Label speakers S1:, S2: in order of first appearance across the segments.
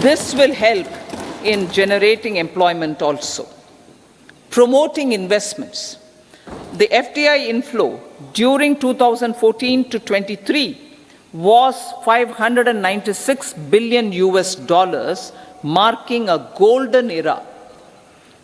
S1: This will help in generating employment also. Promoting investments. The FDI inflow during 2014 to 23 was $596 billion US dollars, marking a golden era.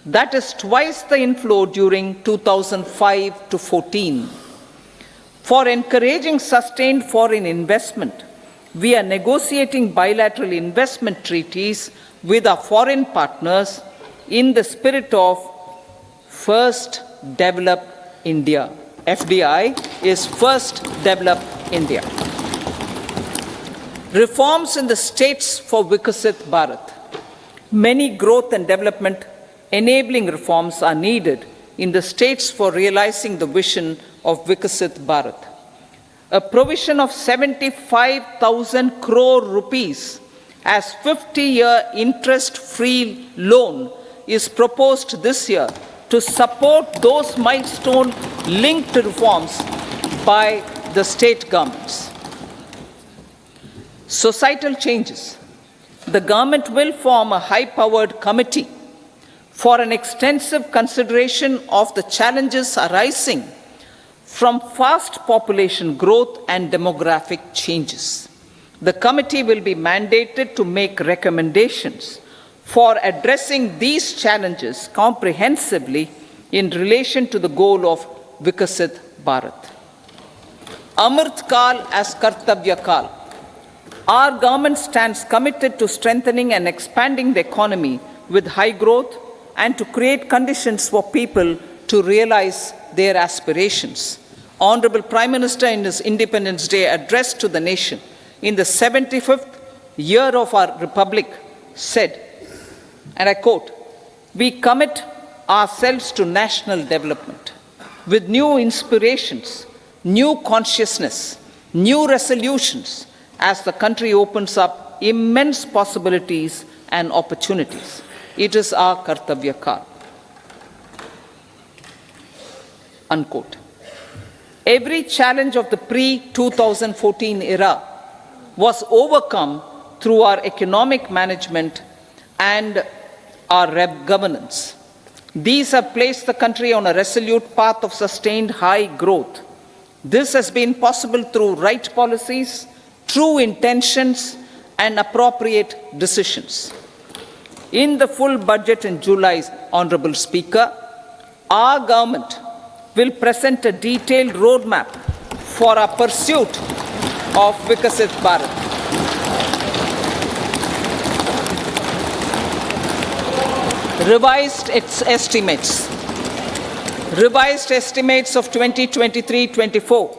S1: That is twice the inflow during 2005 to 14. For encouraging sustained foreign investment, we are negotiating bilateral investment treaties with our foreign partners in the spirit of First Develop India. FDI is First Develop India. Reforms in the states for Vikasit Bharat. Many growth and development enabling reforms are needed in the states for realizing the vision of Vikasit Bharat. A provision of 75,000 crore rupees as 50-year interest-free loan is proposed this year to support those milestone-linked reforms by the state governments. Societal changes. The government will form a high-powered committee for an extensive consideration of the challenges arising from fast population growth and demographic changes. The committee will be mandated to make recommendations for addressing these challenges comprehensively in relation to the goal of Vikasit Bharat. Amrit Kal as Kartavya Kal. Our government stands committed to strengthening and expanding the economy with high growth and to create conditions for people to realize their aspirations. Honorable Prime Minister, in his Independence Day address to the nation in the 75th year of our Republic, said, and I quote, "We commit ourselves to national development with new inspirations, new consciousness, new resolutions as the country opens up immense possibilities and opportunities. It is our Kartavya Kal." Unquote. Every challenge of the pre-2014 era was overcome through our economic management and our governance. These have placed the country on a resolute path of sustained high growth. This has been possible through right policies, true intentions, and appropriate decisions. In the full budget in July, Honorable Speaker, our government will present a detailed roadmap for our pursuit of Vikasit Bharat. Revised estimates. Revised estimates of 2023-24.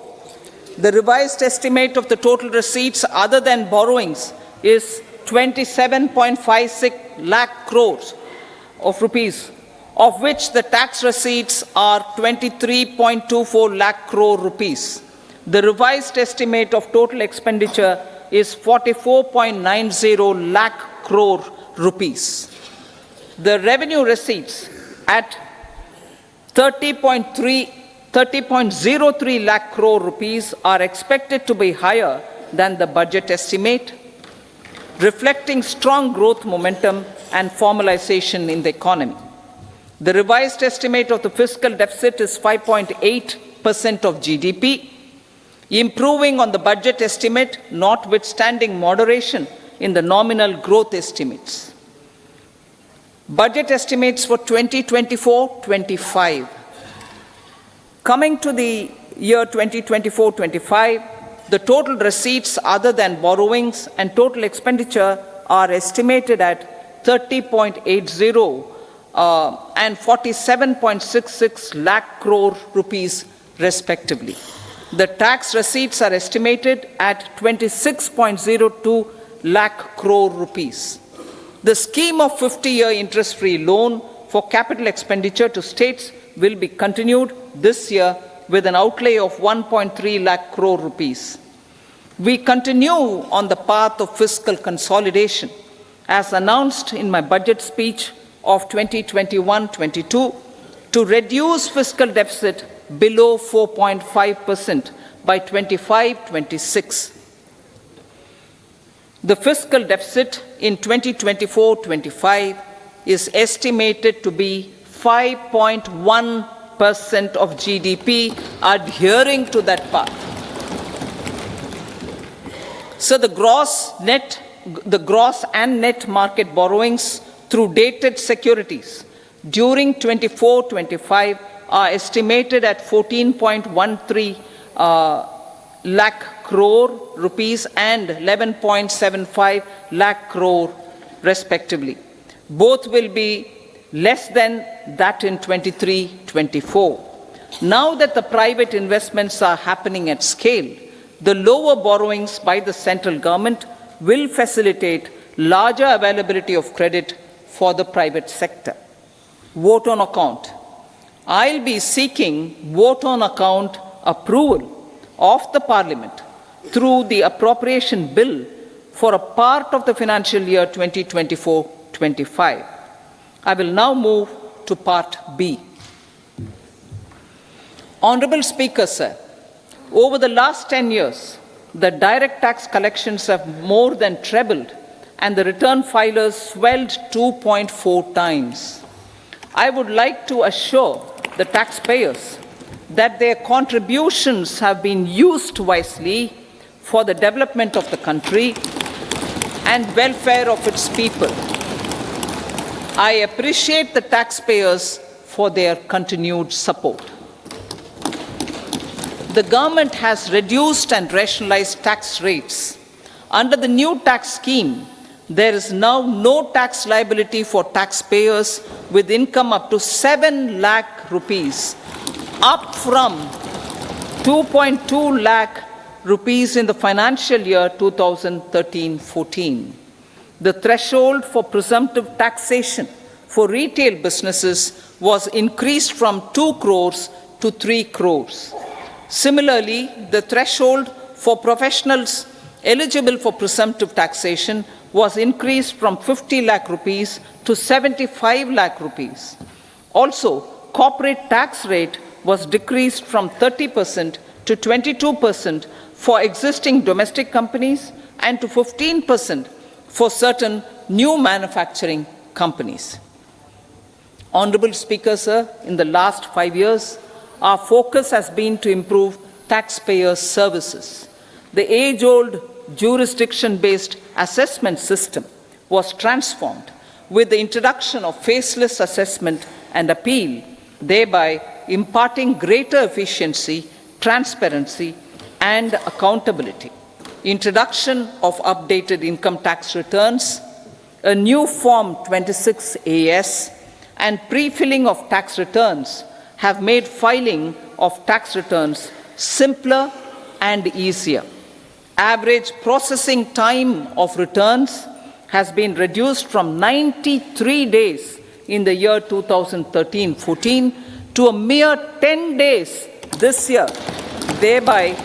S1: The revised estimate of the total receipts other than borrowings is 27.56 lakh crores of rupees, of which the tax receipts are 23.24 lakh crore rupees. The revised estimate of total expenditure is 44.90 lakh crore rupees. The revenue receipts at 30.03 lakh crore rupees are expected to be higher than the budget estimate, reflecting strong growth momentum and formalization in the economy. The revised estimate of the fiscal deficit is 5.8% of GDP, improving on the budget estimate, notwithstanding moderation in the nominal growth estimates. Budget estimates for 2024-25. Coming to the year 2024-25, the total receipts other than borrowings and total expenditure are estimated at 30.80 and 47.66 lakh crore rupees respectively. The tax receipts are estimated at 26.02 lakh crore rupees. The scheme of 50-year interest-free loan for capital expenditure to states will be continued this year with an outlay of 1.3 lakh crore rupees. We continue on the path of fiscal consolidation, as announced in my budget speech of 2021-22, to reduce fiscal deficit below 4.5% by 25-26. The fiscal deficit in 2024-25 is estimated to be 5.1% of GDP, adhering to that path. So the gross and net market borrowings through dated securities during 24-25 are estimated at 14.13 lakh crore rupees and 11.75 lakh crore respectively. Both will be less than that in 23-24. Now that the private investments are happening at scale, the lower borrowings by the central government will facilitate larger availability of credit for the private sector. Vote on account. I'll be seeking vote on account approval of the Parliament through the appropriation bill for a part of the financial year 2024-25. I will now move to Part B. Honourable Speaker, sir, over the last 10 years, the direct tax collections have more than trebled and the return filers swelled 2.4 times. I would like to assure the taxpayers that their contributions have been used wisely for the development of the country and welfare of its people. I appreciate the taxpayers for their continued support. The government has reduced and rationalized tax rates. Under the new tax scheme, there is now no tax liability for taxpayers with income up to 7 lakh rupees, up from 2.2 lakh rupees in the financial year 2013-14. The threshold for presumptive taxation for retail businesses was increased from 2 crores to 3 crores. Similarly, the threshold for professionals eligible for presumptive taxation was increased from 50 lakh rupees to 75 lakh rupees. Also, corporate tax rate was decreased from 30% to 22% for existing domestic companies and to 15% for certain new manufacturing companies. Honourable Speaker, sir, in the last 5 years, our focus has been to improve taxpayer services. The age-old jurisdiction-based assessment system was transformed with the introduction of faceless assessment and appeal, thereby imparting greater efficiency, transparency, and accountability. Introduction of updated income tax returns, a new Form 26AS, and pre-filling of tax returns have made filing of tax returns simpler and easier. Average processing time of returns has been reduced from 93 days in the year 2013-14 to a mere 10 days this year, thereby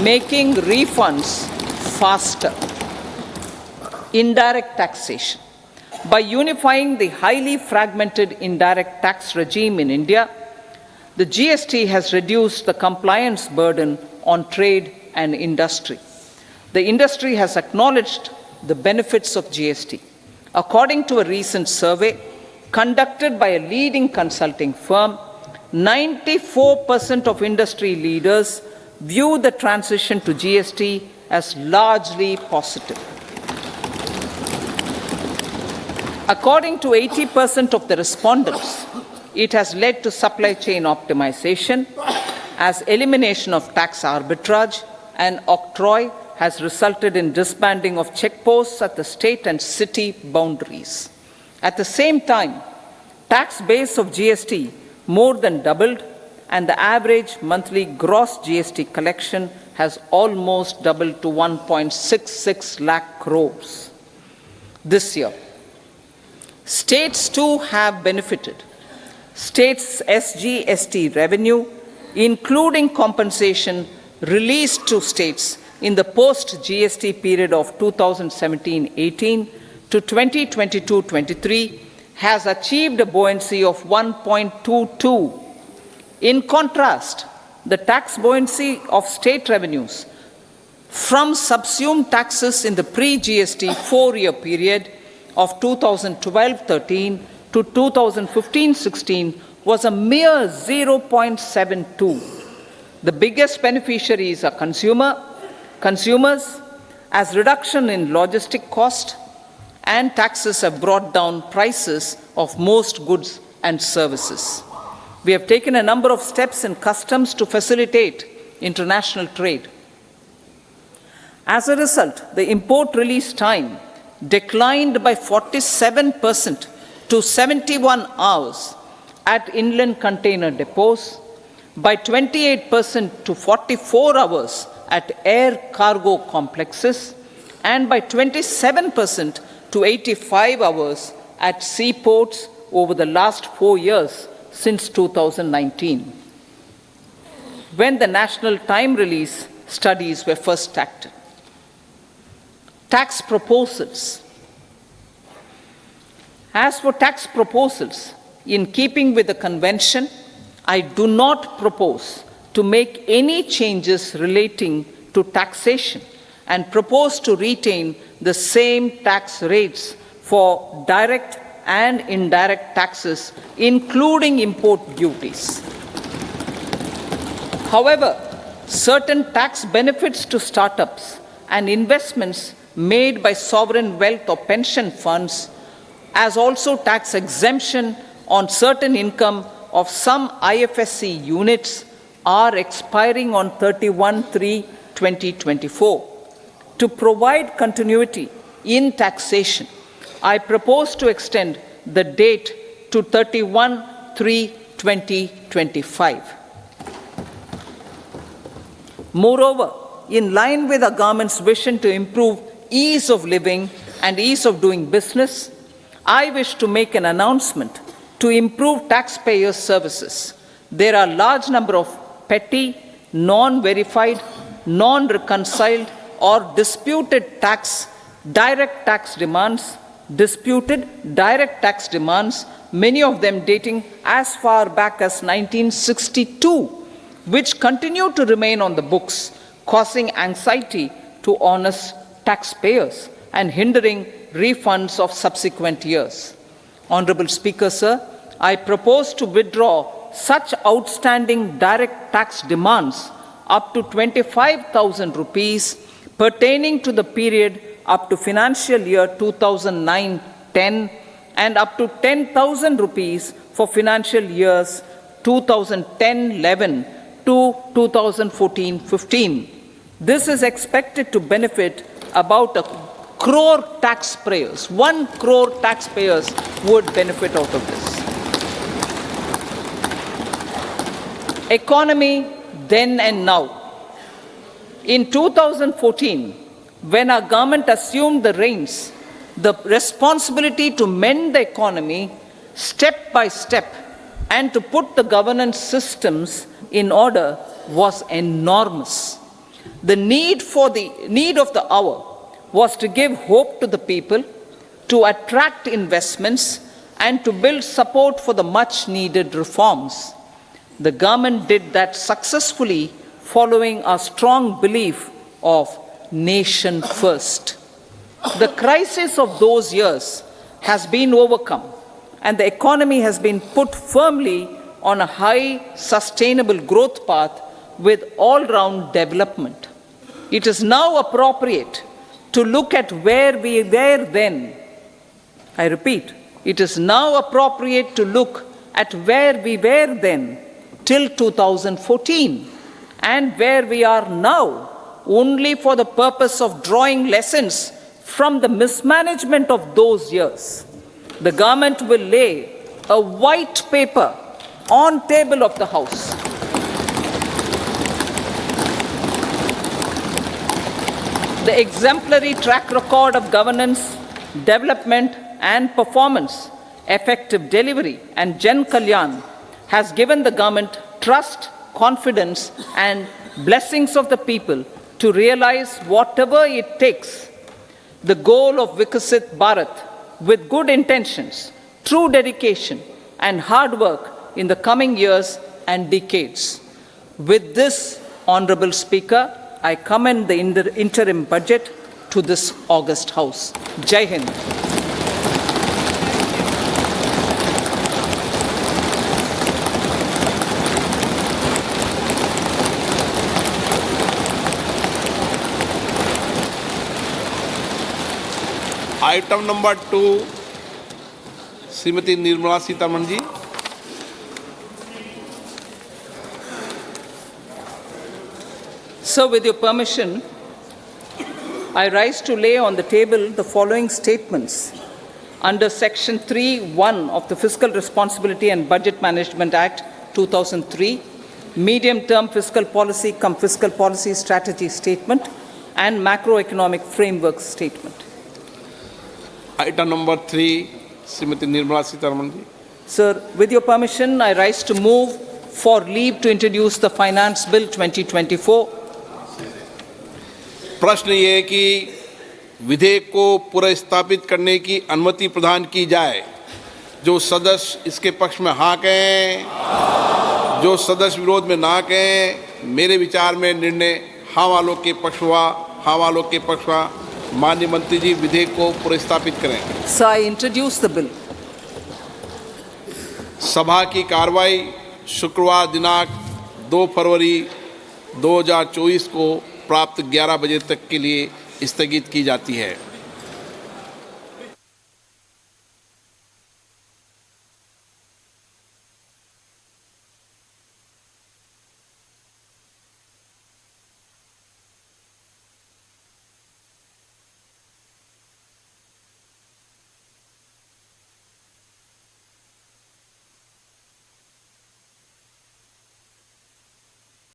S1: making refunds faster. Indirect taxation. By unifying the highly fragmented indirect tax regime in India, the GST has reduced the compliance burden on trade and industry. The industry has acknowledged the benefits of GST. According to a recent survey conducted by a leading consulting firm, 94% of industry leaders view the transition to GST as largely positive. According to 80% of the respondents, it has led to supply chain optimization, as elimination of tax arbitrage and octroi has resulted in disbanding of checkposts at the state and city boundaries. At the same time, tax base of GST more than doubled, and the average monthly gross GST collection has almost doubled to 1.66 lakh crores this year. States too have benefited. States' SGST revenue, including compensation released to states in the post-GST period of 2017-18 to 2022-23, has achieved a buoyancy of 1.22. In contrast, the tax buoyancy of state revenues from subsumed taxes in the pre-GST 4-year period of 2012-13 to 2015-16 was a mere 0.72. The biggest beneficiaries are consumers, as reduction in logistic cost and taxes have brought down prices of most goods and services. We have taken a number of steps in customs to facilitate international trade. As a result, the import release time declined by 47% to 71 hours at inland container depots, by 28% to 44 hours at air cargo complexes, and by 27% to 85 hours at seaports over the last 4 years since 2019, when the national time release studies were first started. Tax proposals. As for tax proposals, in keeping with the convention, I do not propose to make any changes relating to taxation and propose to retain the same tax rates for direct and indirect taxes, including import duties. However, certain tax benefits to startups and investments made by sovereign wealth or pension funds, as also tax exemption on certain income of some IFSC units, are expiring on 31/3/2024. To provide continuity in taxation, I propose to extend the date to 31/3/2025. Moreover, in line with our government's vision to improve ease of living and ease of doing business, I wish to make an announcement to improve taxpayer services. There are a large number of petty, non-verified, non-reconciled, or disputed direct tax demands, many of them dating as far back as 1962, which continue to remain on the books, causing anxiety to honest taxpayers and hindering refunds of subsequent years. Honorable Speaker, sir, I propose to withdraw such outstanding direct tax demands up to 25,000 rupees pertaining to the period up to financial year 2009-10 and up to 10,000 rupees for financial years 2010-11 to 2014-15. This is expected to benefit about 1 crore taxpayers. 1 crore taxpayers would benefit out of this. Economy then and now. In 2014, when our government assumed the reins, the responsibility to mend the economy step by step and to put the governance systems in order was enormous. The need of the hour was to give hope to the people, to attract investments, and to build support for the much needed reforms. The government did that successfully, following our strong belief of nation first. The crisis of those years has been overcome, and the economy has been put firmly on a high, sustainable growth path with all-round development. It is now appropriate to look at where we were then. I repeat, it is now appropriate to look at where we were then till 2014 and where we are now, only for the purpose of drawing lessons from the mismanagement of those years. The government will lay a white paper on table of the House. The exemplary track record of governance, development and performance, effective delivery and Jan Kalyan has given the government trust, confidence and blessings of the people to realize whatever it takes, the goal of Vikasit Bharat, with good intentions, true dedication and hard work in the coming years and decades. With this, Honorable Speaker, I commend the interim budget to this august House. Jai Hind.
S2: Item number 2 Shrimati Nirmala Sitharaman ji.
S1: Sir, with your permission, I rise to lay on the table the following statements under Section 3(1) of the Fiscal Responsibility and Budget Management Act 2003, Medium-Term Fiscal Policy cum Fiscal Policy Strategy Statement and Macroeconomic Framework Statement.
S2: Item number 3 Shrimati Nirmala Sitharaman ji.
S1: Sir, with your permission, I rise to move for leave to introduce the Finance Bill 2024.
S2: प्रश्न ये है कि विधेयक को पुनर्स्थापित करने की अनुमति प्रदान की जाए। जो सदस्य इसके पक्ष में हाँ कहें, जो सदस्य विरोध में ना कहें। मेरे विचार में निर्णय हाँ वालों के पक्ष हुआ। हाँ वालों के पक्ष हुआ। माननीय मंत्री जी विधेयक को पुनर्स्थापित करें।
S1: Sir, I introduce the bill.
S2: सभा की कार्रवाई शुक्रवार दिनांक 2 फरवरी 2024 को प्राप्त 11 बजे तक के लिए स्थगित की जाती है।